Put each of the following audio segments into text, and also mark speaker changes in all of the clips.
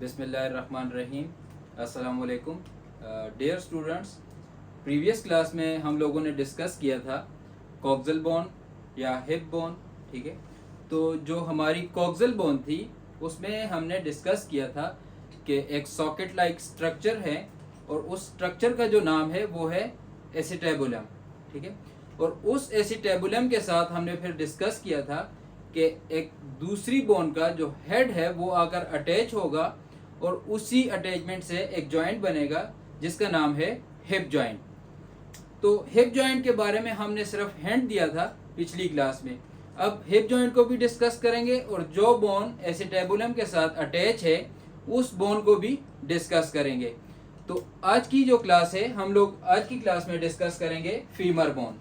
Speaker 1: बिस्मिल्लाहिर्रहमानिर्रहीम। अस्सलाम वालेकुम। डियर स्टूडेंट्स, प्रीवियस क्लास में हम लोगों ने डिस्कस किया था कॉक्सल बोन या हिप बोन। ठीक है, तो जो हमारी कॉक्सल बोन थी उसमें हमने डिस्कस किया था कि एक सॉकेट लाइक स्ट्रक्चर है और उस स्ट्रक्चर का जो नाम है वो है एसिटेबुलम। ठीक है, और उस एसिटेबुलम के साथ हमने फिर डिस्कस किया था कि एक दूसरी बोन का जो हेड है वो आकर अटैच होगा और उसी अटैचमेंट से एक जॉइंट बनेगा जिसका नाम है हिप जॉइंट। तो हिप जॉइंट के बारे में हमने सिर्फ हिंट दिया था पिछली क्लास में। अब हिप जॉइंट को भी डिस्कस करेंगे और जो बोन एसिटेबुलम के साथ अटैच है उस बोन को भी डिस्कस करेंगे। तो आज की जो क्लास है हम लोग आज की क्लास में डिस्कस करेंगे फीमर बोन।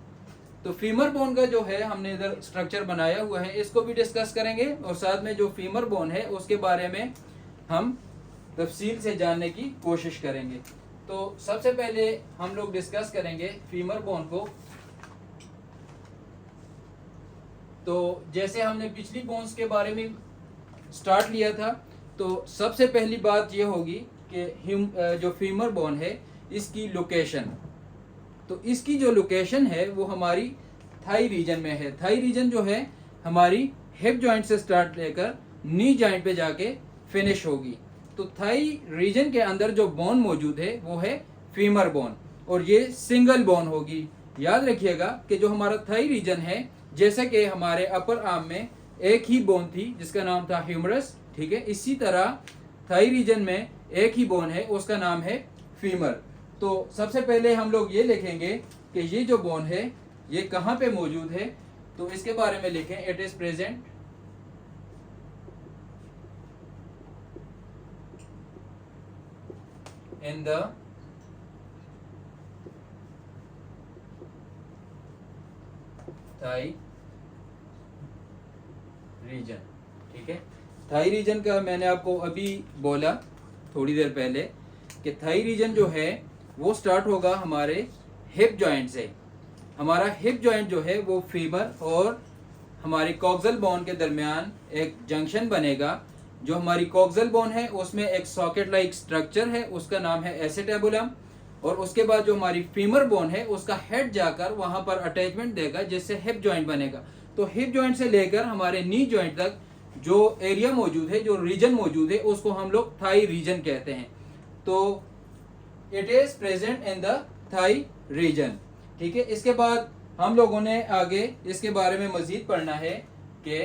Speaker 1: तो फीमर बोन का जो है हमने इधर स्ट्रक्चर बनाया हुआ है इसको भी डिस्कस करेंगे और साथ में जो फीमर बोन है उसके बारे में हम तफसील से जानने की कोशिश करेंगे। तो सबसे पहले हम लोग डिस्कस करेंगे फीमर बोन को। तो जैसे हमने पिछली बोन्स के बारे में स्टार्ट लिया था, तो सबसे पहली बात यह होगी कि जो फीमर बोन है इसकी लोकेशन। तो इसकी जो लोकेशन है वो हमारी थाई रीजन में है। थाई रीजन जो है हमारी हिप जॉइंट से स्टार्ट लेकर नी जॉइंट पे जाके फिनिश होगी। तो थाई रीजन के अंदर जो बोन मौजूद है वो है फीमर बोन और ये सिंगल बोन होगी। याद रखिएगा कि जो हमारा थाई रीजन है, जैसे कि हमारे अपर आर्म में एक ही बोन थी जिसका नाम था ह्यूमरस, ठीक है, इसी तरह थाई रीजन में एक ही बोन है उसका नाम है फीमर। तो सबसे पहले हम लोग ये लिखेंगे कि ये जो बोन है ये कहाँ पे मौजूद है। तो इसके बारे में लिखें, it is present in the thigh region. ठीक है, थाई रीजन का मैंने आपको अभी बोला थोड़ी देर पहले कि थाई रीजन जो है वो स्टार्ट होगा हमारे हिप जॉइंट से। हमारा हिप जॉइंट जो है वो फीमर और हमारी कॉक्सल बोन के दरमियान एक जंक्शन बनेगा। जो हमारी कॉक्सल बोन है उसमें एक सॉकेट लाइक स्ट्रक्चर है उसका नाम है एसिटेबुलम और उसके बाद जो हमारी फीमर बोन है उसका हेड जाकर वहां पर अटैचमेंट देगा जिससे हिप जॉइंट बनेगा। तो हिप जॉइंट से लेकर हमारे नी जॉइंट तक जो एरिया मौजूद है, जो रीजन मौजूद है, उसको हम लोग थाई रीजन कहते हैं। तो it is present in the thigh region. ठीक है, इसके बाद हम लोगों ने आगे इसके बारे में मजीद पढ़ना है कि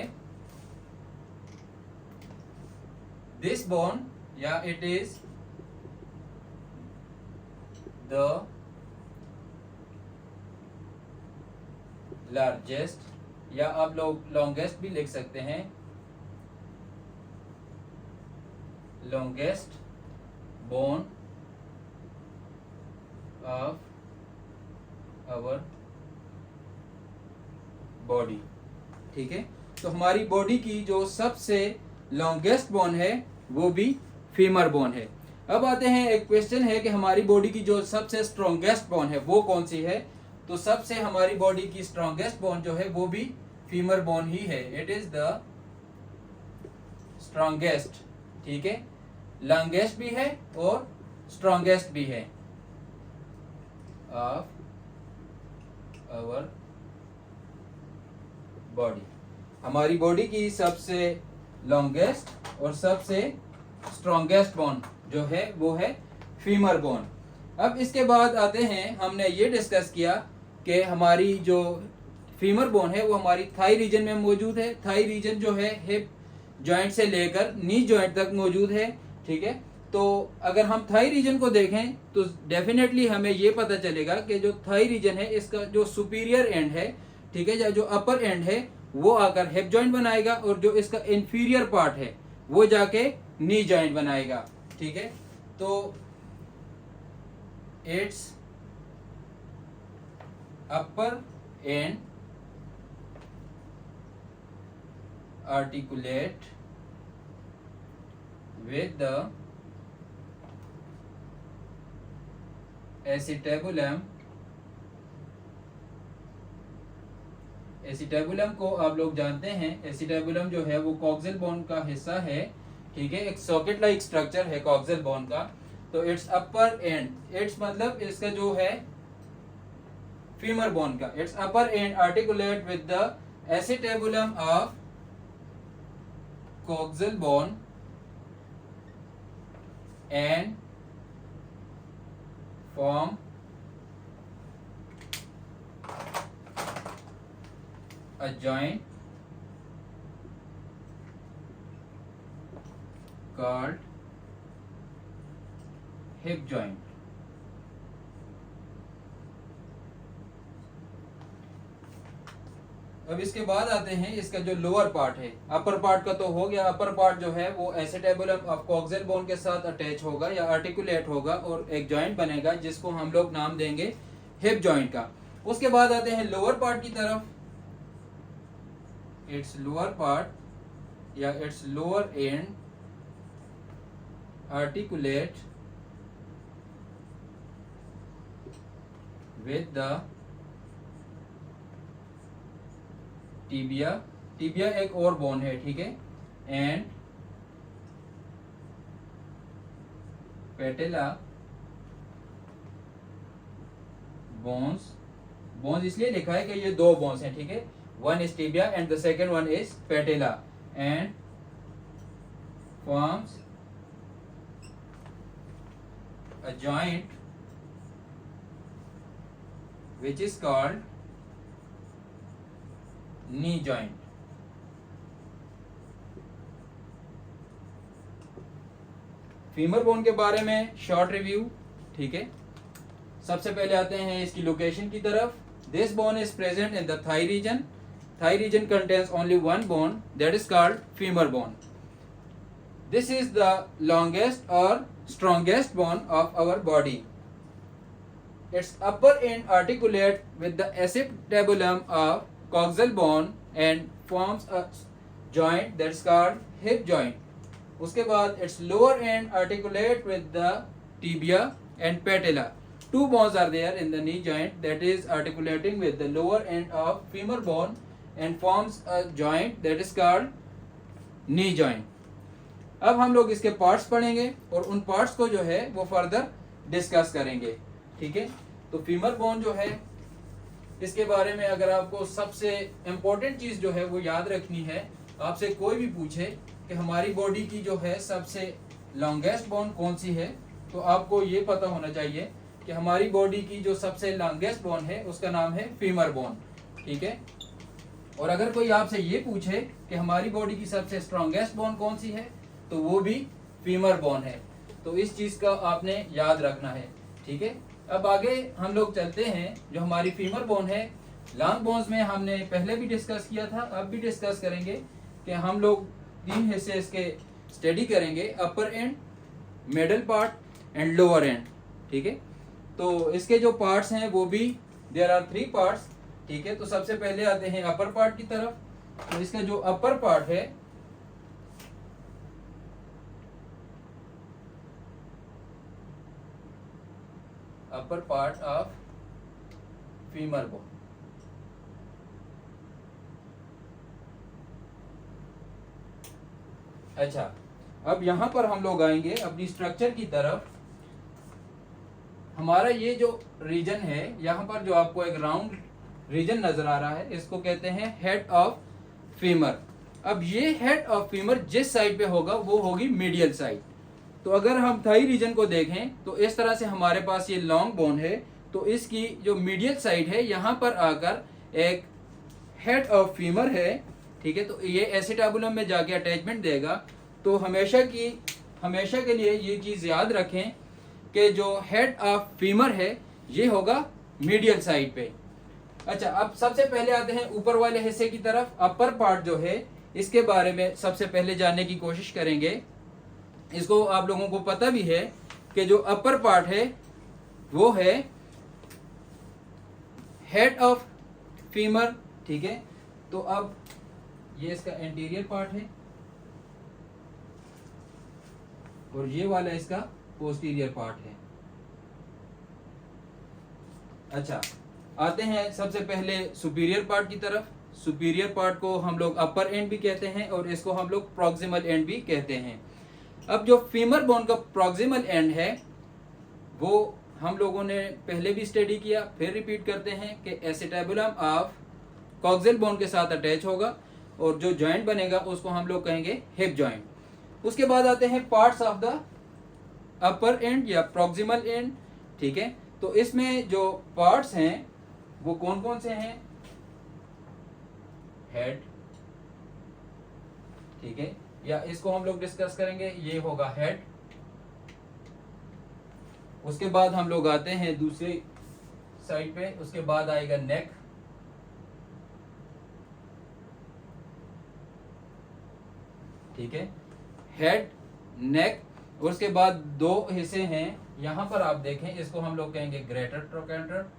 Speaker 1: दिस बोन या इट इज द लार्जेस्ट या आप लोग लॉन्गेस्ट भी लिख सकते हैं, longest bone of our body. ठीक है, तो हमारी बॉडी की जो सबसे लॉन्गेस्ट बोन है वो भी फीमर बोन है। अब आते हैं, एक क्वेश्चन है कि हमारी बॉडी की जो सबसे स्ट्रॉन्गेस्ट बोन है वो कौन सी है। तो सबसे हमारी बॉडी की स्ट्रॉन्गेस्ट बोन जो है वो भी फीमर बोन ही है। It is the strongest. ठीक है, लॉन्गेस्ट भी है और स्ट्रॉन्गेस्ट भी है ऑफ आवर बॉडी। हमारी बॉडी की सबसे लॉन्गेस्ट और सबसे स्ट्रॉन्गेस्ट बोन जो है वो है फीमर बोन। अब इसके बाद आते हैं, हमने ये डिस्कस किया कि हमारी जो फीमर बोन है वो हमारी थाई रीजन में मौजूद है। थाई रीजन जो है हिप जॉइंट से लेकर नी जॉइंट तक मौजूद है। ठीक है, तो अगर हम थाई रीजन को देखें तो डेफिनेटली हमें ये पता चलेगा कि जो थाई रीजन है इसका जो सुपीरियर एंड है, ठीक है, या जो अपर एंड है वो आकर हिप जॉइंट बनाएगा और जो इसका इंफीरियर पार्ट है वो जाके नी जॉइंट बनाएगा। ठीक है, तो it's upper and articulate with the acetabulum। Acetabulum को आप लोग जानते हैं, एसिटेबुलम जो है वो कॉक्सल बोन का हिस्सा है ठीक है, एक सॉकेट लाइक स्ट्रक्चर है कॉक्सियल बोन का। तो इट्स अपर एंड, इट्स मतलब इसका जो है फीमर बोन का, it's upper and articulate with the acetabulum of coxal bone and form a joint called hip joint। अब इसके बाद आते हैं इसका जो लोअर पार्ट है। अपर पार्ट का तो हो गया, अपर पार्ट जो है वो एसिटेबुलम ऑफ कॉक्सियल बोन के साथ अटैच होगा या आर्टिकुलेट होगा और एक जॉइंट बनेगा जिसको हम लोग नाम देंगे हिप जॉइंट का। उसके बाद आते हैं लोअर पार्ट की तरफ। इट्स लोअर पार्ट या it's lower and articulate with the tibia, tibia एक और बोन है, ठीक है, एंड पेटेला बोन्स। बोन्स इसलिए लिखा है कि ये दो बोन्स हैं, ठीक है, one is tibia and the second one is patella and forms a joint which is called knee joint। Femur bone के बारे में शॉर्ट रिव्यू, ठीक है। सबसे पहले आते हैं इसकी लोकेशन की तरफ। This bone is present in the thigh region. Thigh region contains only one bone, that is called femur bone. This is the longest or strongest bone of our body. Its upper end articulate with the acetabulum of coxal bone and forms a joint that is called hip joint. उसके बाद its lower end articulate with the tibia and patella. Two bones are there in the knee joint that is articulating with the lower end of femur bone and forms a joint that is called knee joint। अब हम लोग इसके parts पढ़ेंगे और उन parts को जो है वो फर्दर डिस्कस करेंगे, ठीक है। तो फीमर बोन जो है इसके बारे में अगर आपको सबसे इम्पोर्टेंट चीज जो है वो याद रखनी है, आपसे कोई भी पूछे कि हमारी बॉडी की जो है सबसे लॉन्गेस्ट बोन कौन सी है, तो आपको ये पता होना चाहिए कि हमारी बॉडी की जो सबसे लॉन्गेस्ट बोन है उसका नाम है फीमर बोन, ठीक है। और अगर कोई आपसे ये पूछे कि हमारी बॉडी की सबसे स्ट्रॉन्गेस्ट बोन कौन सी है, तो वो भी फीमर बोन है। तो इस चीज का आपने याद रखना है, ठीक है। अब आगे हम लोग चलते हैं। जो हमारी फीमर बोन है, लॉन्ग बोन्स में हमने पहले भी डिस्कस किया था, अब भी डिस्कस करेंगे कि हम लोग तीन हिस्से इसके स्टडी करेंगे, upper end, middle part and lower end, ठीक है। तो इसके जो पार्ट्स हैं वो भी देयर आर 3 पार्ट्स, ठीक है। तो सबसे पहले आते हैं अपर पार्ट की तरफ। तो इसका जो अपर पार्ट है, upper part of femur bone, अच्छा। अब यहां पर हम लोग आएंगे अपनी स्ट्रक्चर की तरफ। हमारा ये जो रीजन है, यहाँ पर जो आपको एक राउंड रीजन नजर आ रहा है, इसको कहते हैं हेड ऑफ फीमर। अब ये हेड ऑफ फीमर जिस साइड पे होगा वो होगी मीडियल साइड। तो अगर हम थाई रीजन को देखें तो इस तरह से हमारे पास ये लॉन्ग बोन है, तो इसकी जो मीडियल साइड है यहाँ पर आकर एक हेड ऑफ फीमर है, ठीक है। तो ये एसिटाबुलम में जाके अटैचमेंट देगा। तो हमेशा के लिए ये चीज याद रखें कि जो हेड ऑफ फीमर है ये होगा मीडियल साइड पे। अच्छा, अब सबसे पहले आते हैं ऊपर वाले हिस्से की तरफ। अपर पार्ट जो है इसके बारे में सबसे पहले जानने की कोशिश करेंगे। इसको आप लोगों को पता भी है कि जो अपर पार्ट है वो है हेड ऑफ फीमर, ठीक है। तो अब ये इसका एंटीरियर पार्ट है और ये वाला इसका पोस्टीरियर पार्ट है। अच्छा, आते हैं सबसे पहले सुपीरियर पार्ट की तरफ। सुपीरियर पार्ट को हम लोग अपर एंड भी कहते हैं और इसको हम लोग प्रॉक्सिमल एंड भी कहते हैं। अब जो फीमर बोन का प्रॉक्सिमल एंड है वो हम लोगों ने पहले भी स्टडी किया, फिर रिपीट करते हैं कि एसिटेबुलम ऑफ कॉक्सियल बोन के साथ अटैच होगा और जो जॉइंट बनेगा उसको हम लोग कहेंगे हिप जॉइंट। उसके बाद आते हैं parts of the upper and या प्रॉक्सिमल एंड, ठीक है। तो इसमें जो पार्ट्स हैं वो कौन कौन से हैं? हेड, ठीक है, या इसको हम लोग डिस्कस करेंगे, ये होगा हेड। उसके बाद हम लोग आते हैं दूसरी साइड पे, उसके बाद आएगा नेक, ठीक है, हेड, नेक। उसके बाद दो हिस्से हैं, यहां पर आप देखें, इसको हम लोग कहेंगे ग्रेटर ट्रोकेंटर,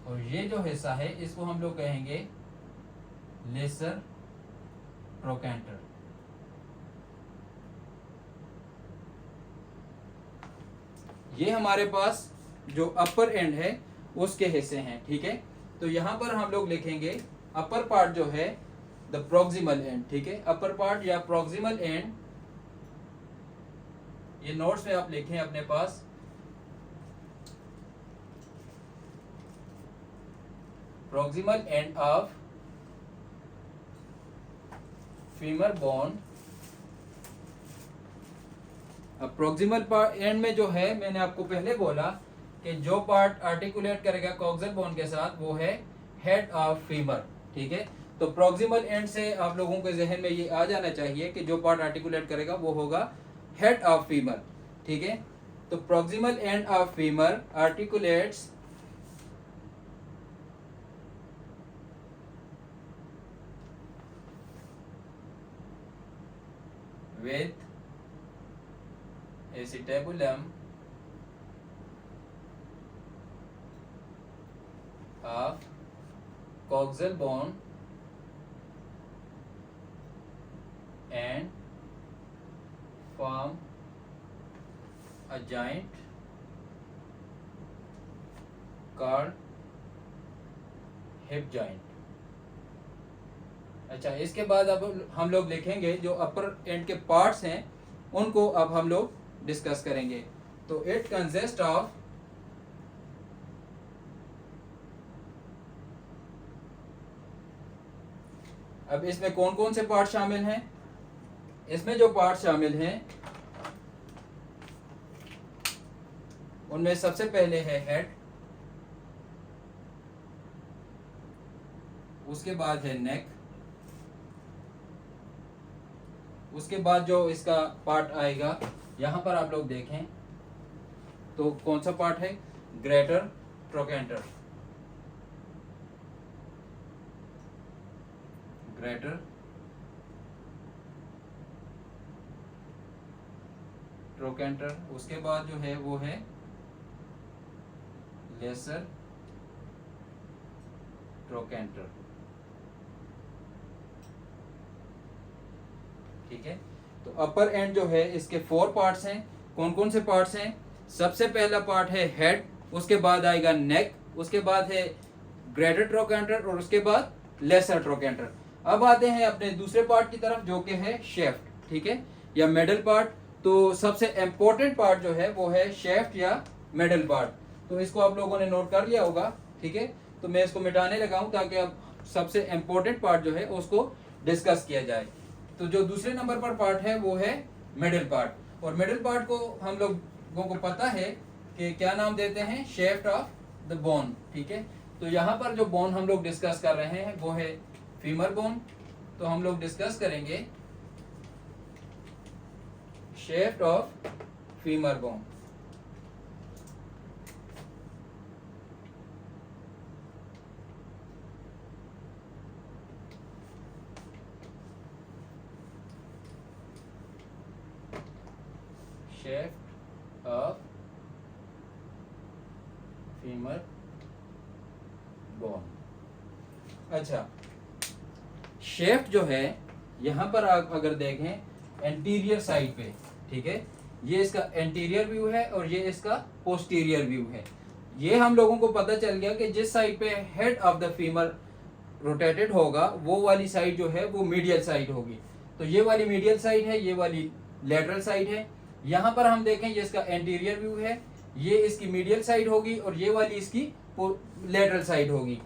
Speaker 1: और ये जो हिस्सा है इसको हम लोग कहेंगे लेसर ट्रोकेंटर। ये हमारे पास जो अपर एंड है उसके हिस्से हैं, ठीक है। तो यहां पर हम लोग लिखेंगे अपर पार्ट जो है द प्रॉक्सिमल एंड, ठीक है, अपर पार्ट या प्रॉक्सिमल एंड। ये नोट्स में आप लिखें अपने पास, proximal end of femur bone। अब proximal एंड में जो है, मैंने आपको पहले बोला कि जो पार्ट आर्टिकुलेट करेगा कॉक्सियल बोन के साथ वो है हेड ऑफ फीमर, ठीक है। तो proximal एंड से आप लोगों के जहन में ये आ जाना चाहिए कि जो पार्ट आर्टिकुलेट करेगा वो होगा हेड ऑफ फीमर, ठीक है। तो proximal end of femur articulates with acetabulum of coxal bone and form a joint called hip joint। अच्छा, इसके बाद अब हम लोग लिखेंगे जो अपर एंड के पार्ट्स हैं उनको अब हम लोग डिस्कस करेंगे। तो इट कंसिस्ट ऑफ अब इसमें कौन कौन से पार्ट शामिल हैं? इसमें जो पार्ट शामिल हैं उनमें सबसे पहले है हेड, उसके बाद है नेक, उसके बाद जो इसका पार्ट आएगा यहां पर आप लोग देखें तो कौन सा पार्ट है? Greater trochanter, greater trochanter. उसके बाद जो है वो है लेसर ट्रोकेंटर, ठीक है। तो अपर एंड जो है इसके 4 पार्ट्स हैं। कौन कौन से पार्ट्स हैं? सबसे पहला पार्ट है हेड, उसके बाद आएगा नेक, उसके बाद है ग्रेटर ट्रोकेंटर और उसके बाद लेसर ट्रोकेंटर। अब आते हैं अपने दूसरे पार्ट की तरफ जो कि है शेफ्ट, ठीक है, या मिडल पार्ट। तो सबसे इम्पोर्टेंट पार्ट जो है वो है शेफ्ट या मिडल पार्ट। तो इसको आप लोगों ने नोट कर लिया होगा, ठीक है। तो मैं इसको मिटाने लगा हूं ताकि अब सबसे इम्पोर्टेंट पार्ट जो है उसको डिस्कस किया जाए। तो जो दूसरे नंबर पर पार्ट है वो है मिडिल पार्ट, और मिडिल पार्ट को हम लोगों को पता है कि क्या नाम देते हैं? शेफ्ट ऑफ द बोन, ठीक है। तो यहाँ पर जो बोन हम लोग डिस्कस कर रहे हैं वो है फीमर बोन। तो हम लोग डिस्कस करेंगे shaft of femur bone. Shaft of femur bone. अच्छा, शेफ्ट जो है यहां पर आप अगर देखें एंटीरियर साइड पे, ठीक है, ये इसका एंटीरियर व्यू है और ये इसका पोस्टीरियर व्यू है। ये हम लोगों को पता चल गया कि जिस साइड पे head of the femur rotated होगा वो वाली साइड जो है वो मीडियल साइड होगी। तो ये वाली मीडियल साइड है, ये वाली लेटरल साइड है। यहाँ पर हम देखें ये इसका एंटीरियर व्यू है, ये इसकी मीडियल साइड होगी और ये वाली इसकी लेटरल साइड होगी।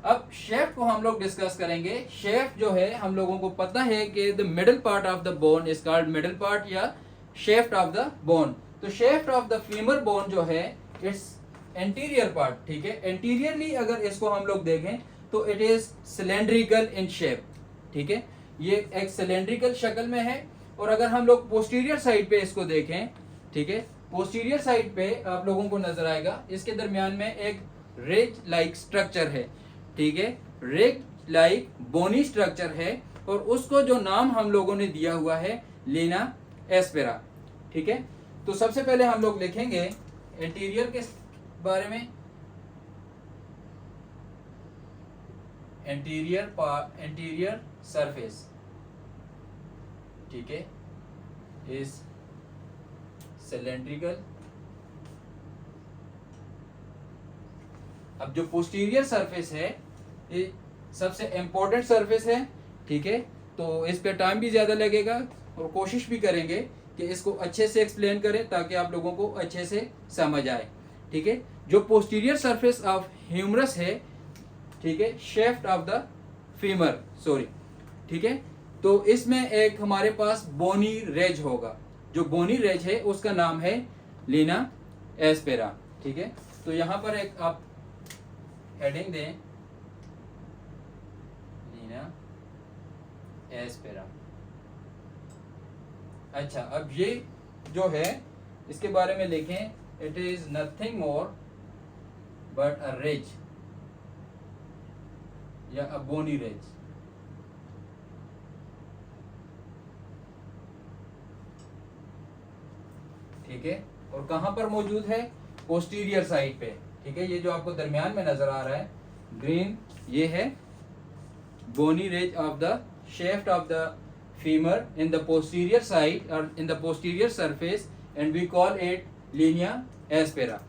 Speaker 1: अब शेफ्ट को हम लोग डिस्कस करेंगे। शेफ्ट जो है हम लोगों को पता है कि the middle part of the bone is called middle part या शेफ्ट ऑफ द बोन। तो shaft of the femur bone जो है इट्स एंटीरियर पार्ट, ठीक है। एंटीरियरली अगर इसको हम लोग देखें तो it is cylindrical in shape, ठीक है, ये एक सिलेंड्रिकल शक्ल में है। और अगर हम लोग पोस्टीरियर साइड पे इसको देखें, ठीक है, पोस्टीरियर साइड पे आप लोगों को नजर आएगा इसके दरमियान में एक रेज लाइक स्ट्रक्चर है, ठीक है, रेज लाइक बोनी स्ट्रक्चर है और उसको जो नाम हम लोगों ने दिया हुआ है लीना एस्पेरा, ठीक है। तो सबसे पहले हम लोग लिखेंगे एंटीरियर के बारे में। एंटीरियर सरफेस, ठीक है, इज सिलेंड्रिकल। अब जो पोस्टीरियर सरफेस है ये सबसे इंपॉर्टेंट सरफेस है, ठीक है। तो इस पे टाइम भी ज्यादा लगेगा और कोशिश भी करेंगे कि इसको अच्छे से एक्सप्लेन करें ताकि आप लोगों को अच्छे से समझ आए, ठीक है। जो पोस्टीरियर सरफेस ऑफ ह्यूमरस है, ठीक है, shaft of the femur, sorry, ठीक है। तो इसमें एक हमारे पास बोनी रेज होगा। जो बोनी रेज है उसका नाम है लीना एस्पेरा, ठीक है। तो यहां पर एक आप हेडिंग दें, लीना एस्पेरा। अच्छा, अब ये जो है इसके बारे में लिखें, it is nothing more but a ridge या अ बोनी रेज, ठीक है। और कहां पर मौजूद है? पोस्टीरियर साइड पे, ठीक है। ये जो आपको दरमियान में नजर आ रहा है ग्रीन, ये है bony ridge of the shaft of the femur in the posterior side और in the posterior surface and we call it linea aspera.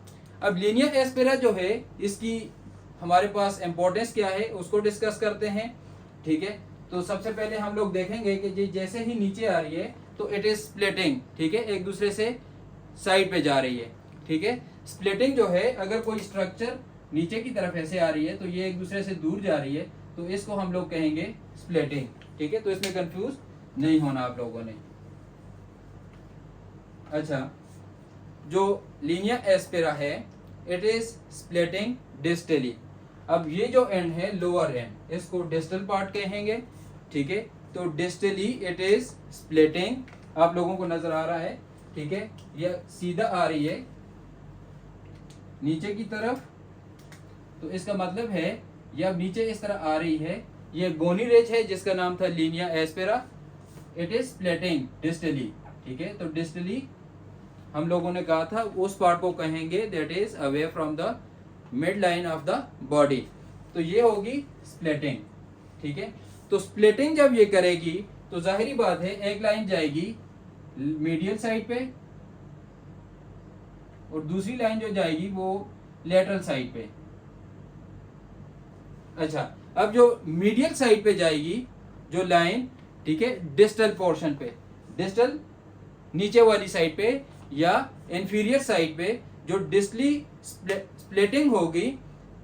Speaker 1: अब लीनिया एस्पेरा जो है इसकी हमारे पास इंपॉर्टेंस क्या है उसको डिस्कस करते हैं, ठीक है। तो सबसे पहले हम लोग देखेंगे कि जी जैसे ही नीचे आ रही है तो इट इज स्प्लिटिंग, ठीक है, एक दूसरे से साइड पे जा रही है, ठीक है। स्प्लिटिंग जो है अगर कोई स्ट्रक्चर नीचे की तरफ ऐसे आ रही है तो ये एक दूसरे से दूर जा रही है तो इसको हम लोग कहेंगे स्प्लिटिंग, ठीक है। तो इसमें कंफ्यूज नहीं होना आप लोगों ने। अच्छा, जो लीनिया एस्पेरा है इट इज स्प्लिटिंग डिस्टली। अब ये जो एंड है लोअर एंड, इसको डिस्टल पार्ट कहेंगे, ठीक है। तो डिस्टली इट इज स्प्लिटिंग, आप लोगों को नजर आ रहा है, ठीक है। यह सीधा आ रही है नीचे की तरफ, तो इसका मतलब है यह नीचे इस तरह आ रही है। यह बोनी रेज है जिसका नाम था Linnaea aspera, it is splitting distally, ठीक है। तो डिस्टली हम लोगों ने कहा था उस पार्ट को कहेंगे that is away from the mid line of the body. तो ये होगी स्प्लिटिंग, ठीक है। तो स्प्लिटिंग जब ये करेगी तो जाहिरी बात है एक लाइन जाएगी मीडियल साइड पे और दूसरी लाइन जो जाएगी वो लेटरल साइड पे। अच्छा, अब जो मीडियल साइड पे जाएगी जो लाइन, ठीक है, डिस्टल पोर्शन पे, डिस्टल नीचे वाली साइड पे या इंफीरियर साइड पे जो डिस्टली स्प्लिटिंग होगी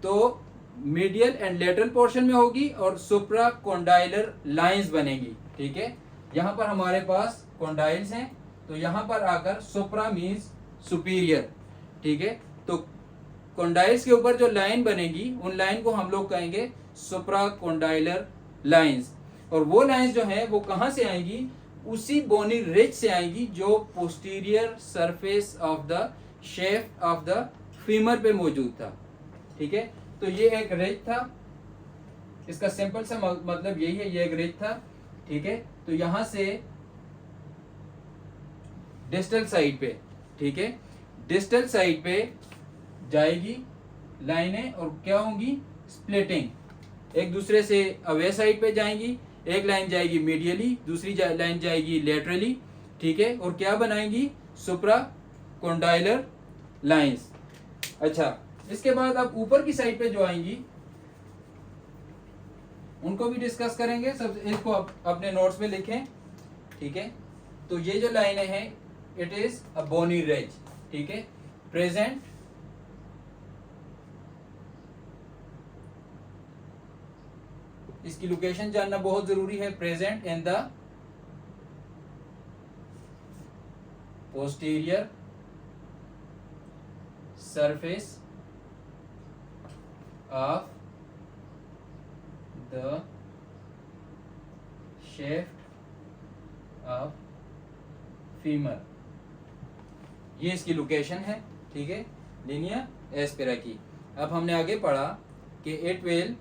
Speaker 1: तो मीडियल एंड लेटरल पोर्शन में होगी और सुप्रा कॉन्डाइलर लाइंस बनेगी, ठीक है। यहां पर हमारे पास कॉन्डाइल्स हैं तो यहां पर आकर सुप्रा मींस सुपीरियर, ठीक है। तो कॉन्डाइल्स के ऊपर जो लाइन बनेगी उन लाइन को हम लोग कहेंगे सुप्रा कॉन्डाइलर लाइंस। और वो लाइंस जो है वो कहां से आएंगी? उसी बोनी रिज से आएंगी जो posterior surface of the shaft of the femur पे मौजूद था, ठीक है। तो ये एक रिज था, इसका सिंपल सा मतलब यही है, ये एक रिज था, ठीक है। तो यहां से डिस्टल साइड पे, ठीक है, डिस्टल साइड पे जाएगी लाइनें और क्या होंगी? स्प्लिटिंग, एक दूसरे से अवे साइड पे जाएंगी। एक लाइन जाएगी मीडियली, दूसरी लाइन जाएगी लेटरली, ठीक है, और क्या बनाएंगी? सुप्रा कॉन्डाइलर लाइंस। अच्छा, इसके बाद अब ऊपर की साइड पे जो आएंगी उनको भी डिस्कस करेंगे। सब इसको अपने नोट्स में लिखें, ठीक है। तो ये जो लाइनें हैं, it is a bony ridge, ठीक है। प्रेजेंट इसकी लोकेशन जानना बहुत जरूरी है। Present in the posterior surface of the shaft of femur, ये इसकी लोकेशन है, ठीक है, लिनिया एस्पेरा की। अब हमने आगे पढ़ा कि इट विल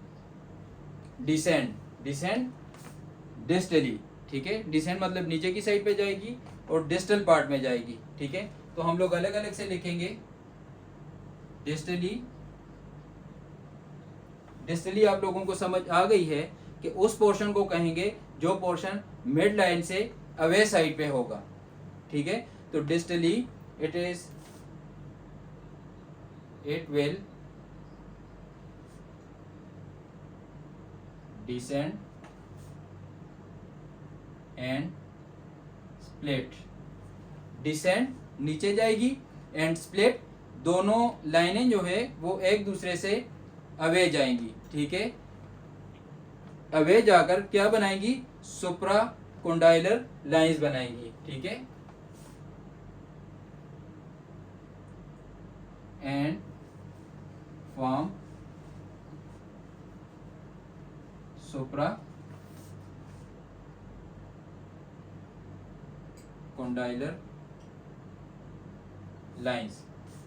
Speaker 1: डिसेंड डिस्टली, ठीक है। डिसेंड मतलब नीचे की साइड पे जाएगी और डिस्टल पार्ट में जाएगी, ठीक है। तो हम लोग अलग अलग से लिखेंगे। डिस्टली आप लोगों को समझ आ गई है कि उस पोर्शन को कहेंगे जो पोर्शन मिड लाइन से अवे साइड पे होगा, ठीक है। तो distally it will descend and split. Descend नीचे जाएगी एंड स्प्लिट, दोनों लाइनें जो है वो एक दूसरे से अवे जाएंगी, ठीक है। अवे जाकर क्या बनाएंगी? सुप्रा कोंडाइलर लाइंस बनाएंगी, ठीक है। And form supracondylar lines.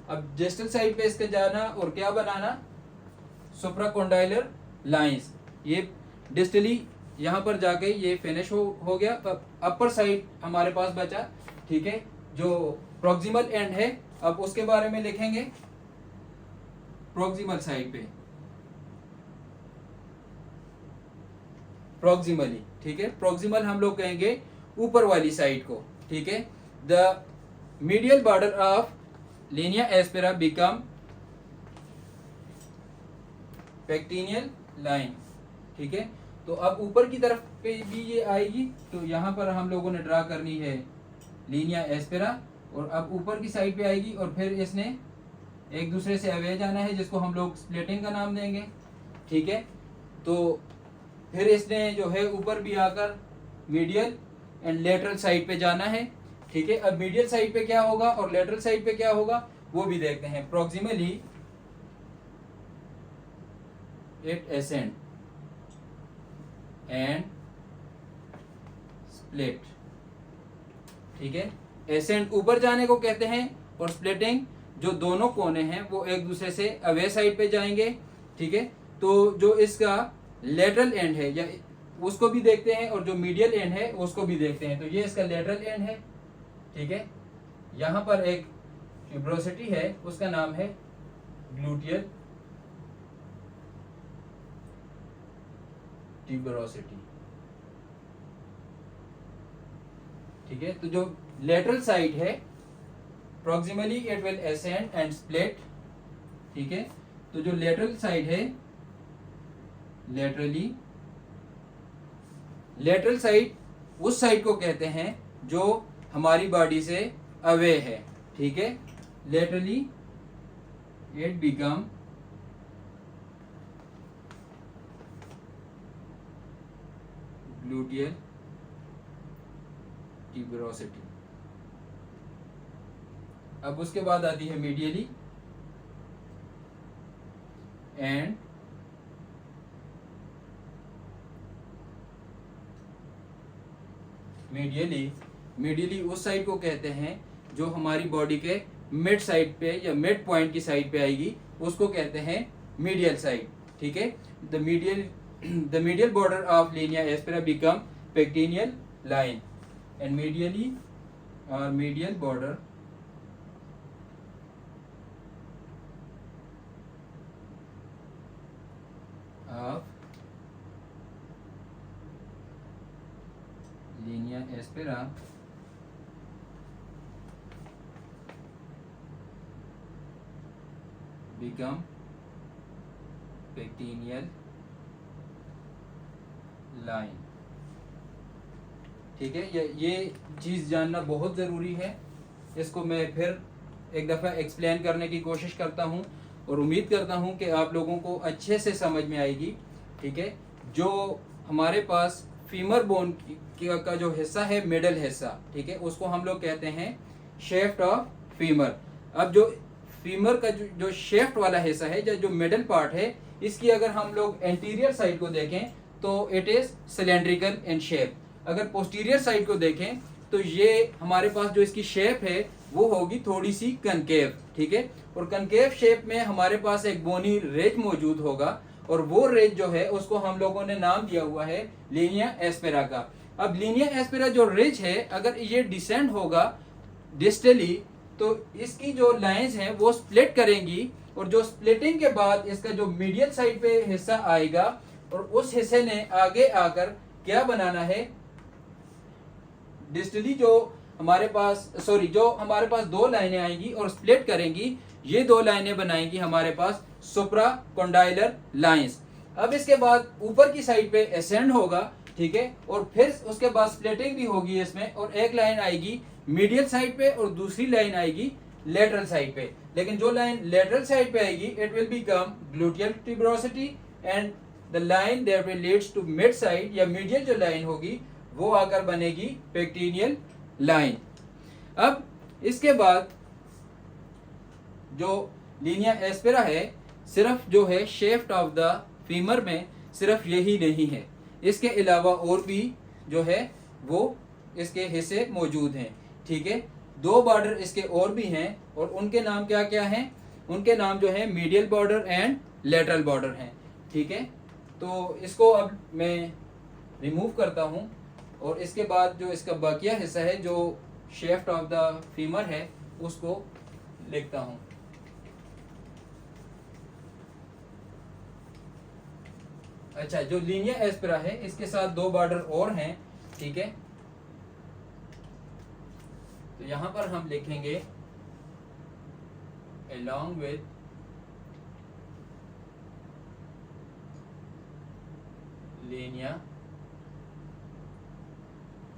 Speaker 1: अब डिस्टल साइड पे इसके जाना और क्या बनाना? सुप्रा कोंडाइलर लाइंस। ये डिस्टली यहाँ पर जाके ये फिनिश हो गया। अपर साइड हमारे पास बचा, ठीक है, जो प्रोक्सिमल एंड है। अब उसके बारे में लिखेंगे। प्रोक्सिमल साइड पे प्रोक्सिमली, ठीक है। प्रोक्सिमल हम लोग कहेंगे ऊपर वाली साइड को, ठीक है। The medial border of linea aspera become pectineal line, ठीक है। तो अब ऊपर की तरफ पे भी ये आएगी, तो यहाँ पर हम लोगों ने ड्रा करनी है लिनिया एस्पेरा, और अब ऊपर की साइड पे आएगी और फिर इसने एक दूसरे से अवे जाना है, जिसको हम लोग स्प्लिटिंग का नाम देंगे, ठीक है। तो फिर इसने जो है ऊपर भी आकर मीडियल एंड लेटरल साइड पे जाना है, ठीक है। अब मीडियल साइड पे क्या होगा और लेटरल साइड पे क्या होगा वो भी देखते हैं। प्रोक्सिमली इट एसेंड एंड स्प्लिट, ठीक है। एसेंड ऊपर जाने को कहते हैं और स्प्लिटिंग जो दोनों कोने हैं वो एक दूसरे से अवे साइड पे जाएंगे, ठीक है। तो जो इसका लेटरल एंड है या उसको भी देखते हैं और जो मीडियल एंड है उसको भी देखते हैं। तो ये इसका लेटरल एंड है, ठीक है। यहाँ पर एक ट्यूबरोसिटी है, उसका नाम है ग्लूटियल ट्यूबरोसिटी, ठीक है। तो जो लेटरल साइड है proximally it will ascend and split, ठीक है। तो जो लेटरल साइड है, लेटरल साइड उस साइड को कहते हैं जो हमारी बॉडी से अवे है, ठीक है। Laterally it become gluteal tuberosity. अब उसके बाद आती है मीडियली एंड मीडियली उस साइड को कहते हैं जो हमारी बॉडी के मिड साइड पे या मिड पॉइंट की साइड पे आएगी, उसको कहते हैं मीडियल साइड, ठीक है। The medial border of linea aspera become pectineal line and medially और medial border of linea aspera become pectineal line। ठीक है, ये चीज़ जानना बहुत ज़रूरी है। इसको मैं फिर एक दफ़ा एक्सप्लेन करने की कोशिश करता हूँ और उम्मीद करता हूँ कि आप लोगों को अच्छे से समझ में आएगी। ठीक है, जो हमारे पास फीमर बोन का जो हिस्सा है, मिडल हिस्सा, ठीक है, उसको हम लोग कहते हैं शेफ्ट ऑफ फीमर। अब जो फीमर का जो शेफ्ट वाला हिस्सा है, जो मिडल पार्ट है, इसकी अगर हम लोग एंटीरियर साइड को देखें तो it is cylindrical in shape. अगर पोस्टीरियर साइड को देखें तो ये हमारे पास जो इसकी शेप है वो होगी थोड़ी सी कनकेव। ठीक है, और कनकेव शेप में हमारे पास एक बोनी रेज मौजूद होगा, और वो रेज जो है उसको हम लोगों ने नाम दिया हुआ है लीनिया एस्पेरा का। अब लीनिया एस्पेरा जो रेज है, अगर ये डिसेंड होगा डिस्टली तो इसकी जो लाइंस हैं वो स्प्लिट करेंगी, और जो स्प्लिटिंग के बाद इसका जो मीडियल साइड पे हिस्सा आएगा, और उस हिस्से ने आगे आकर क्या बनाना है, डिस्टली जो हमारे पास दो लाइनें आएंगी और स्प्लिट करेंगी, ये दो लाइनें बनाएंगी हमारे पास सुप्रा कॉन्डाइलर लाइंस। अब इसके बाद ऊपर की साइड पे असेंड होगा, ठीक है, और फिर उसके बाद स्प्लिटिंग भी होगी इसमें, और एक लाइन आएगी मीडियल साइड पे और दूसरी लाइन आएगी लेटरल साइड पे। लेकिन जो लाइन लेटरल साइड पे आएगी, it will become gluteal tuberosity, and the line that will leads to mid side या मीडियल जो लाइन होगी वो आकर बनेगी पेक्टिनियल लाइन। अब इसके बाद जो लीनिया एस्पेरा है, सिर्फ जो है शेफ्ट ऑफ द फीमर में सिर्फ यही नहीं है, इसके अलावा और भी जो है वो इसके हिस्से मौजूद हैं। ठीक है, दो बॉर्डर इसके और भी हैं, और उनके नाम क्या क्या हैं? उनके नाम जो है medial border and lateral border हैं। ठीक है, तो इसको अब मैं रिमूव करता हूं, और इसके बाद जो इसका बाकिया हिस्सा है जो शेफ्ट ऑफ द फीमर है उसको लिखता हूं। अच्छा, जो लीनिया एस्पेरा है इसके साथ दो बॉर्डर और हैं। ठीक है, तो यहां पर हम लिखेंगे along with Linnaea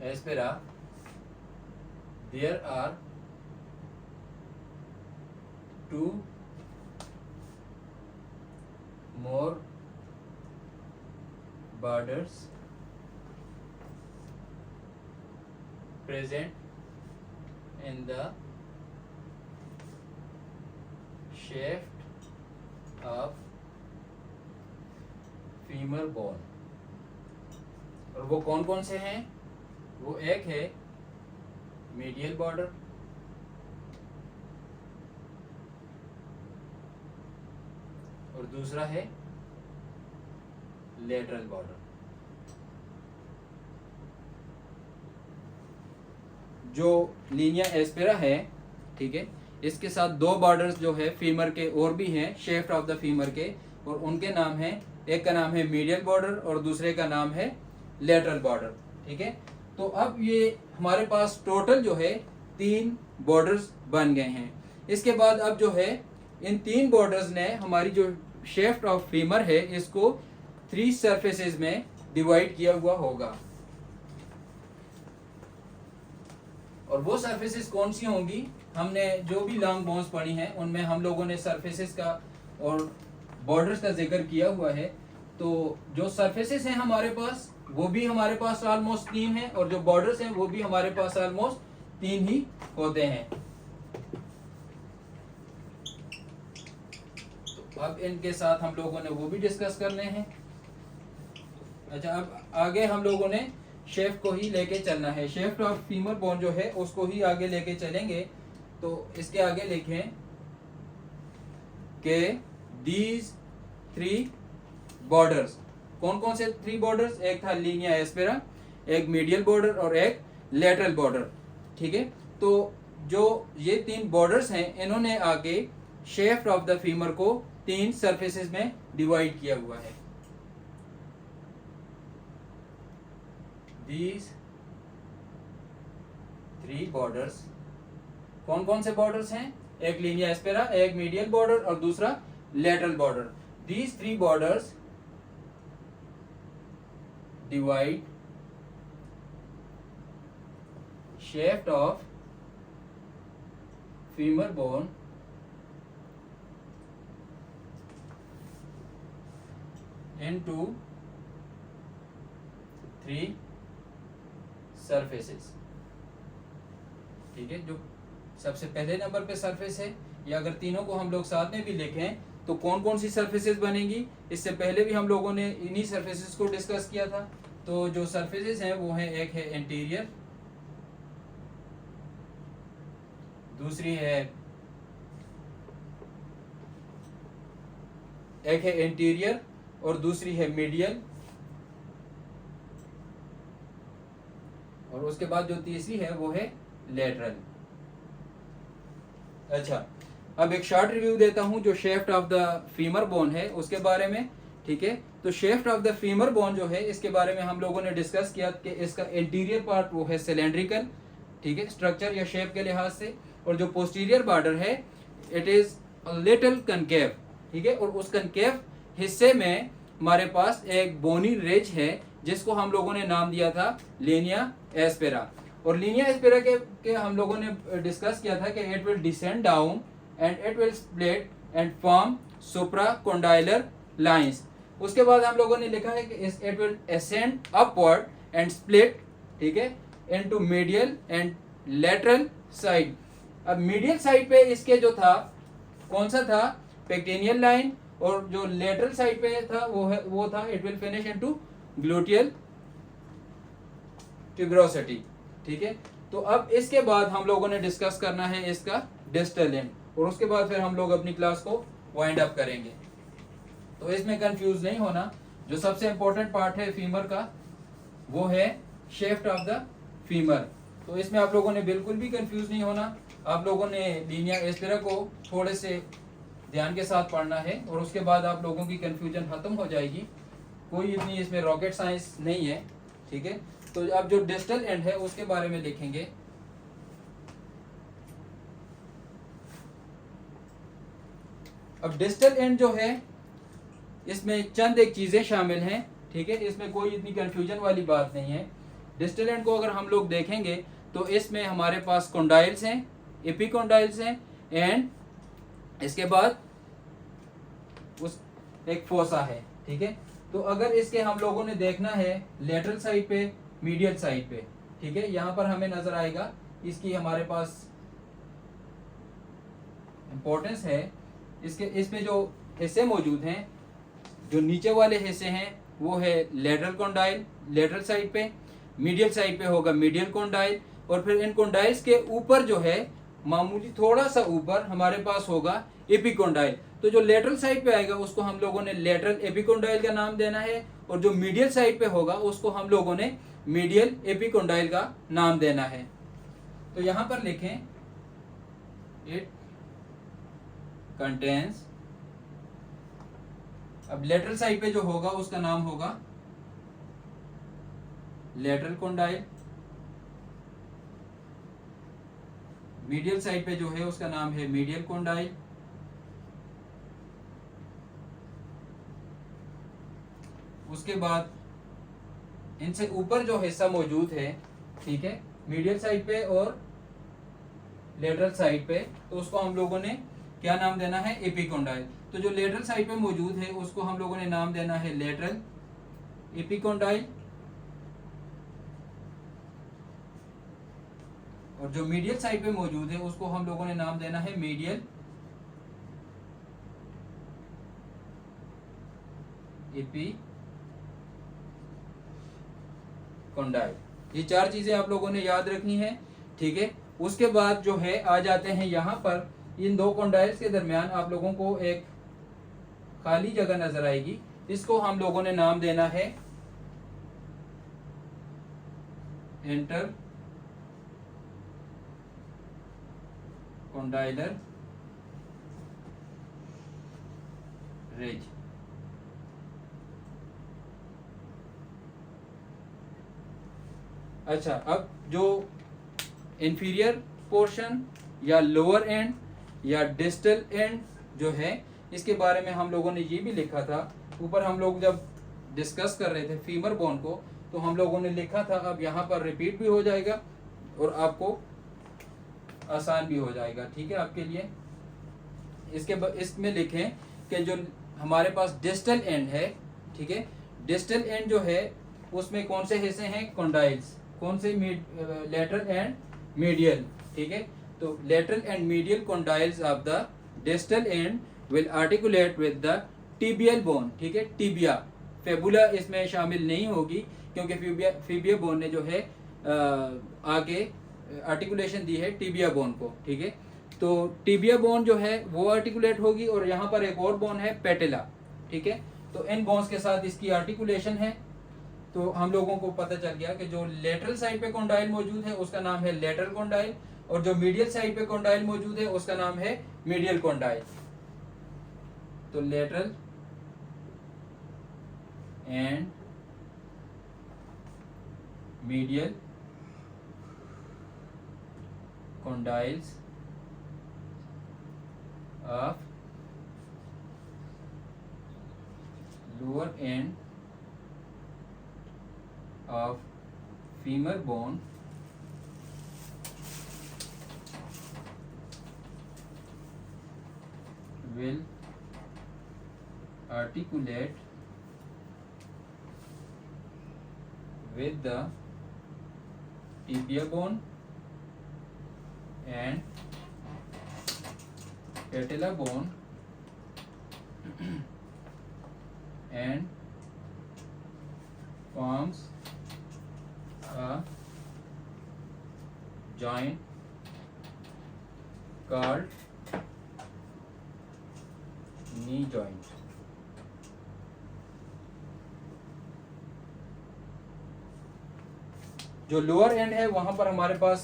Speaker 1: aspera there are two more borders present in the shaft of femur bone। और वो कौन कौन से हैं? वो एक है मीडियल बॉर्डर, और दूसरा है लेटरल बॉर्डर। जो लीनिया एस्पेरा है, ठीक है, इसके साथ दो बॉर्डर्स जो है फीमर के और भी हैं, शेफ्ट ऑफ द फीमर के, और उनके नाम हैं, एक का नाम है मीडियल बॉर्डर और दूसरे का नाम है लेटरल बॉर्डर। ठीक है, तो अब ये हमारे पास टोटल जो है 3 बॉर्डर्स बन गए हैं। इसके बाद अब जो है इन 3 बॉर्डर्स ने हमारी जो शेफ्ट ऑफ फीमर है इसको 3 सरफेसेस में डिवाइड किया हुआ होगा। और वो सरफेसेस कौन सी होंगी? हमने जो भी लॉन्ग बोन्स पढ़ी हैं उनमें हम लोगों ने सरफेसेस का और बॉर्डर्स का जिक्र किया हुआ है। तो जो सरफेसेस हैं हमारे पास वो भी हमारे पास ऑलमोस्ट 3 हैं, और जो बॉर्डर्स हैं वो भी हमारे पास ऑलमोस्ट 3 ही होते हैं। तो अब इनके साथ हम लोगों ने वो भी डिस्कस करने हैं। अच्छा, अब आगे हम लोगों ने शेफ्ट को ही लेके चलना है, शेफ्ट ऑफ फीमर बोन जो है उसको ही आगे लेके चलेंगे। तो इसके आगे लिखें कि दीज 3 बॉर्डर्स, कौन कौन से 3 बॉर्डर्स? एक था लीनिया एस्पेरा, एक मीडियल बॉर्डर और एक लेटरल बॉर्डर। ठीक है, तो जो ये 3 बॉर्डर्स हैं इन्होंने आगे शेफ्ट ऑफ द फीमर को 3 सरफेसेस में डिवाइड किया हुआ है। These 3 बॉर्डर्स, कौन कौन से बॉर्डर्स हैं? एक लीनिया एस्पेरा, एक मीडियल बॉर्डर और दूसरा lateral border. These three borders divide shaft of femur bone into three surfaces. ठीक है, जो सबसे पहले नंबर पे सरफेस है, या अगर तीनों को हम लोग साथ में भी लिखें तो कौन कौन सी सरफेसेस बनेंगी, इससे पहले भी हम लोगों ने इन्हीं सरफेसेस को डिस्कस किया था. तो जो सरफेसेस हैं वो है, एक है एंटीरियर, दूसरी है एंटीरियर और दूसरी है मीडियल, और उसके बाद जो तीसरी है वो है लेटरल. अच्छा, अब एक शॉर्ट रिव्यू देता हूं जो shaft of the femur bone है उसके बारे में. ठीक है, तो shaft of the femur bone जो है इसके बारे में हम लोगों ने डिस्कस किया कि इसका इंटीरियर पार्ट वो है सिलेंड्रिकल, ठीक है, स्ट्रक्चर या शेप के लिहाज से, और जो पोस्टीरियर बॉर्डर है इट इज लिटिल कनकेव. ठीक है, और उस कनकेव हिस्से में हमारे पास एक बोनी रिज है जिसको हम लोगों ने नाम दिया था लीनिया एस्पेरा. और लीनिया एस्पेरा के हम लोगों ने डिस्कस किया था कि it will descend down and it will split and form supracondylar lines. उसके बाद हम लोगों ने लिखा है कि it will ascend upward and split, ठीक है, into medial and lateral side. अब मीडियल साइड पे इसके जो था कौन सा था, पेक्टेनियल लाइन, और जो लेटरल साइड पे था वो था it will finish into gluteal tuberosity. ठीक है, तो अब इसके बाद हम लोगों ने डिस्कस करना है इसका डिस्टल एंड, और उसके बाद फिर हम लोग अपनी क्लास को वाइंड अप करेंगे. तो इसमें कंफ्यूज नहीं होना, जो सबसे इंपॉर्टेंट पार्ट है फीमर का वो है शेफ्ट ऑफ द फीमर. तो इसमें आप लोगों ने बिल्कुल भी कंफ्यूज नहीं होना. आप लोगों ने लीनिया एस्पेरा को थोड़े से ध्यान के साथ पढ़ना है, और उसके बाद आप लोगों की कंफ्यूजन खत्म हो जाएगी. कोई इतनी इसमें रॉकेट साइंस नहीं है. ठीक है, तो अब जो डिस्टल एंड है उसके बारे में लिखेंगे. अब डिस्टल एंड जो है इसमें चंद एक चीजें शामिल हैं. ठीक है, इसमें कोई इतनी कंफ्यूजन वाली बात नहीं है. डिस्टल एंड को अगर हम लोग देखेंगे तो इसमें हमारे पास कॉन्डाइल्स हैं, एपिकॉन्डाइल्स हैं, एंड इसके बाद उस एक फोसा है. ठीक है, तो अगर इसके हम लोगों ने देखना है लेटरल साइड पे, मीडियल साइड पे, ठीक है, यहां पर हमें नजर आएगा इसकी हमारे पास इंपॉर्टेंस है. इसमें जो हिस्से मौजूद हैं, जो नीचे वाले हिस्से हैं वो है लेटरल कॉन्डाइल लेटरल साइड पे, मीडियल साइड पे होगा मीडियल कॉन्डाइल, और फिर इन कॉन्डाइल्स के ऊपर जो है मामूली थोड़ा सा ऊपर हमारे पास होगा एपिकॉन्डाइल. तो जो लेटरल साइड पे आएगा उसको हम लोगों ने लेटरल एपिकॉन्डाइल का नाम देना है, और जो मीडियल साइड पे होगा उसको हम लोगों ने मीडियल एपिकॉन्डाइल का नाम देना है. तो यहां पर लिखें इट कंटेन्स. अब लेटरल साइड पे जो होगा उसका नाम होगा लेटरल कॉन्डाइल, मीडियल साइड पे जो है उसका नाम है मीडियल कॉन्डाइल, उसके बाद इनसे ऊपर जो हिस्सा मौजूद है, ठीक है, मीडियल साइड पे और लेटरल साइड पे, तो उसको हम लोगों ने क्या नाम देना है, एपिकॉन्डाइल. तो जो लेटरल साइड पे मौजूद है उसको हम लोगों ने नाम देना है लेटरल एपिकॉन्डाइल, और जो मीडियल साइड पे मौजूद है उसको हम लोगों ने नाम देना है मीडियल एपिकॉन्डाइल. ये चार चीजें आप लोगों ने याद रखनी है. ठीक है, उसके बाद जो है आ जाते हैं यहाँ पर, इन दो कॉन्डाइल्स के दरमियान आप लोगों को एक खाली जगह नजर आएगी, इसको हम लोगों ने नाम देना है इंटर कॉन्डाइलर रिज. अच्छा, अब जो इंफीरियर पोर्शन या लोअर एंड या डिस्टल एंड जो है इसके बारे में हम लोगों ने ये भी लिखा था ऊपर। हम लोग जब डिस्कस कर रहे थे फीमर बोन को तो हम लोगों ने लिखा था, अब यहाँ पर रिपीट भी हो जाएगा और आपको आसान भी हो जाएगा, ठीक है आपके लिए। इसमें लिखें कि जो हमारे पास डिस्टल एंड है, ठीक है, डिस्टल एंड जो है उसमें कौन से हिस्से हैं, कॉन्डाइल्स, कौन से, लेटरल एंड मीडियल, ठीक है। तो lateral and medial condyles of the distal end will articulate with the tibial bone, ठीक है। टिबिया, फेबुला इसमें शामिल नहीं होगी क्योंकि फिबिया बोन ने जो है आगे आर्टिकुलेशन दी है टिबिया बोन को, ठीक है। तो टिबिया बोन जो है वो आर्टिकुलेट होगी और यहाँ पर एक और बोन है पेटिला, ठीक है। तो इन बोन्स के साथ इसकी आर्टिकुलेशन है। तो हम लोगों को पता चल गया कि जो लेटरल साइड पे कॉन्डाइल मौजूद है उसका नाम है लेटरल कॉन्डाइल और जो मीडियल साइड पे कॉन्डाइल मौजूद है उसका नाम है मीडियल कॉन्डाइल। तो lateral and medial condyles of lower end of femur bone will articulate with the tibia bone and patella bone and forms a joint called knee joint. जो lower and है वहां पर हमारे पास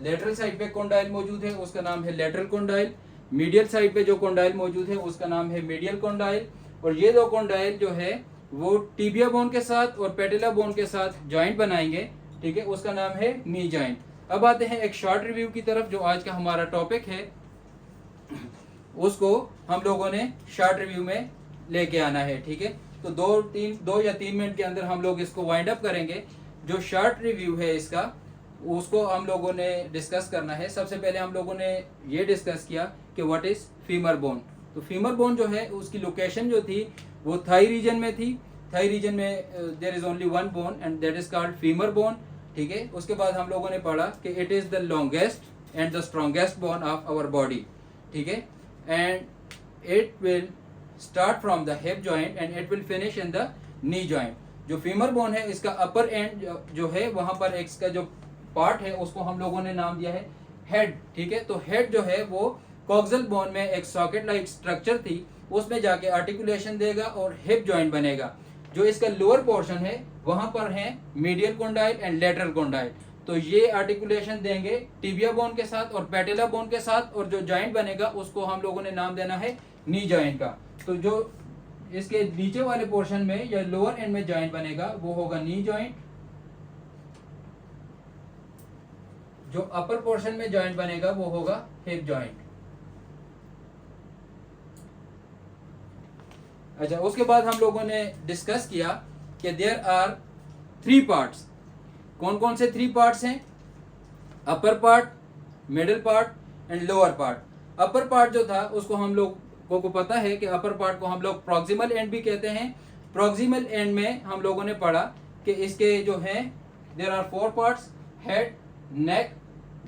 Speaker 1: लेटरल साइड पे condyle मौजूद है, उसका नाम है लेटरल कॉन्डाइल। मीडियल साइड पे जो कॉन्डाइल मौजूद है उसका नाम है मीडियल कॉन्डाइल। और ये दो कॉन्डाइल जो है वो टिबिया बोन के साथ और पेटिला बोन के साथ जॉइंट बनाएंगे, ठीक है, उसका नाम है नी जॉइंट। अब आते हैं एक शॉर्ट रिव्यू की तरफ। जो आज का हमारा टॉपिक है उसको हम लोगों ने शॉर्ट रिव्यू में लेके आना है, ठीक है। तो 2 या 3 मिनट के अंदर हम लोग इसको वाइंड अप करेंगे। जो शॉर्ट रिव्यू है इसका उसको हम लोगों ने डिस्कस करना है। सबसे पहले हम लोगों ने ये डिस्कस किया कि व्हाट इज फीमर बोन। तो फीमर बोन जो है उसकी लोकेशन जो थी वो थाई रीजन में थी। थाई रीजन में there is only one bone and that is called femur bone, ठीक है। उसके बाद हम लोगों ने पढ़ा कि it is the longest and the strongest bone of our body, ठीक है, and it will start from the hip joint and it will finish in the knee joint. जो फीमर बोन है इसका अपर एंड जो है वहां पर इसका जो पार्ट है उसको हम लोगों ने नाम दिया है हेड, ठीक है। तो हेड जो है वो कॉक्सल बोन में एक सॉकेट लाइक स्ट्रक्चर थी, उसमें जाके आर्टिकुलेशन देगा और हिप जॉइंट बनेगा। जो इसका लोअर पोर्शन है वहां पर है medial condyle and lateral condyle. तो ये आर्टिकुलेशन देंगे टिबिया बोन के साथ और पेटिला बोन के साथ और जो जॉइंट बनेगा उसको हम लोगों ने नाम देना है नी जॉइंट का। तो जो इसके नीचे वाले पोर्शन में या लोअर एंड में जॉइंट बनेगा वो होगा नी जॉइंट। जो अपर पोर्शन में जॉइंट बनेगा वो होगा हिप जॉइंट। अच्छा, उसके बाद हम लोगों ने डिस्कस किया कि देयर आर 3 पार्ट्स। कौन कौन से 3 पार्ट्स हैं? Upper part, middle part and lower part. Upper part जो था उसको हम लोगों को पता है कि अपर पार्ट को हम लोग प्रॉक्सिमल एंड भी कहते हैं। प्रॉक्सिमल एंड में हम लोगों ने पढ़ा कि इसके जो है there are 4 parts, head, neck,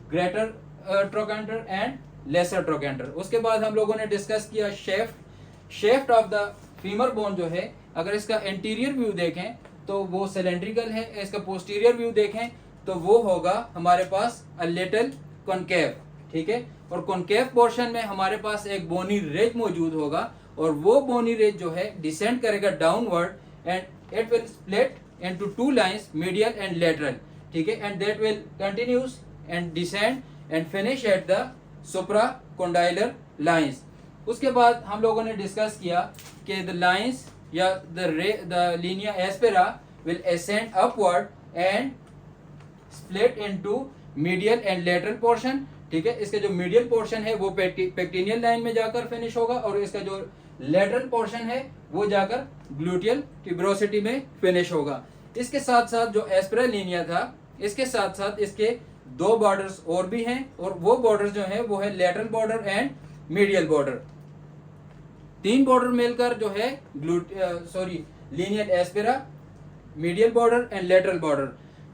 Speaker 1: greater trochanter and lesser trochanter. उसके बाद हम लोगों ने डिस्कस किया shaft of the femur bone जो है, अगर इसका एंटीरियर व्यू देखें तो वो सिलेंड्रिकल है, इसका पोस्टीरियर व्यू देखें तो वो होगा हमारे पास अ लिटिल कॉनकेव, ठीक है। और कॉनकेव पोर्शन में हमारे पास एक बोनी रिज मौजूद होगा और वो बोनी रिज जो है डिसेंड करेगा downward and it will split into 2 lines, medial and lateral, ठीक है, and that will continuous and descend and finish at the supracondylar lines. उसके बाद हम लोगों ने डिस्कस किया कि the lines या the linea aspera will ascend upward and split into medial and lateral portion ठीक है। इसका जो मीडियल पोर्शन है वो पेक्टिनियल लाइन में जाकर फिनिश होगा और इसका जो लेटरल पोर्शन है वो जाकर ग्लूटियल ट्यूबरोसिटी में फिनिश होगा। इसके साथ साथ जो एस्पेरा लीनिया था, इसके साथ साथ इसके दो बॉर्डर्स और भी हैं और वो बॉर्डर्स जो है वो है lateral border and medial border. तीन बॉर्डर मिलकर जो है lineal aspera, medial border and lateral border,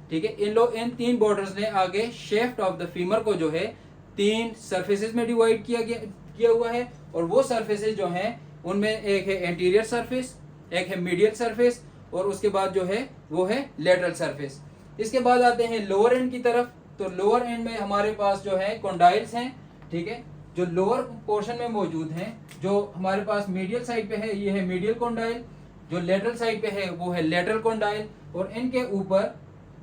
Speaker 1: ठीक है। इन तीन बॉर्डर्स ने आगे शेफ्ट ऑफ द फीमर को जो है तीन सरफेसेस में डिवाइड किया हुआ है और वो सरफेसेस जो हैं उनमें एक है एंटीरियर सरफेस, एक है मीडियल सरफेस और उसके बाद जो है वो है लेटरल सरफेस। इसके बाद आते हैं लोअर एंड की तरफ। तो लोअर एंड में हमारे पास जो है कॉन्डाइल्स हैं, ठीक है, जो लोअर पोर्शन में मौजूद हैं। जो हमारे पास मीडियल साइड पे है ये है मीडियल कॉन्डाइल, जो लेटरल साइड पे है वो है लेटरल कॉन्डाइल और इनके ऊपर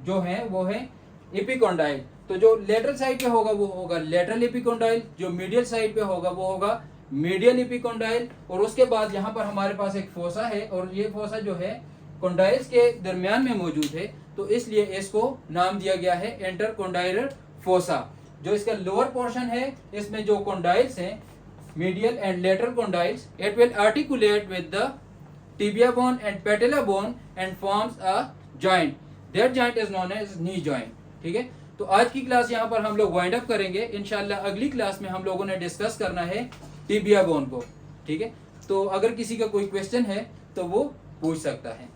Speaker 1: जो है वो है एपिकॉन्डाइल। तो जो लेटरल साइड पे होगा वो होगा लेटरल एपिकॉन्डाइल, जो मीडियल साइड पे होगा वो होगा मीडियल एपिकॉन्डाइल। और उसके बाद यहाँ पर हमारे पास एक फोसा है और ये फोसा जो है कॉन्डाइल्स के दरमियान में मौजूद है, तो इसलिए इसको नाम दिया गया है इंटरकॉन्डाइलर फोसा। जो इसका लोअर पोर्शन है इसमें जो कॉन्डाइल्स हैं medial and lateral condyles, it will articulate with the tibia bone and patella bone and forms a joint. That joint is known as knee joint, ठीक है। तो आज की क्लास यहाँ पर हम लोग वाइंड अप करेंगे। इंशाल्लाह अगली क्लास में हम लोगों ने डिस्कस करना है टिबिया बोन को, ठीक है। तो अगर किसी का कोई क्वेश्चन है तो वो पूछ सकता है।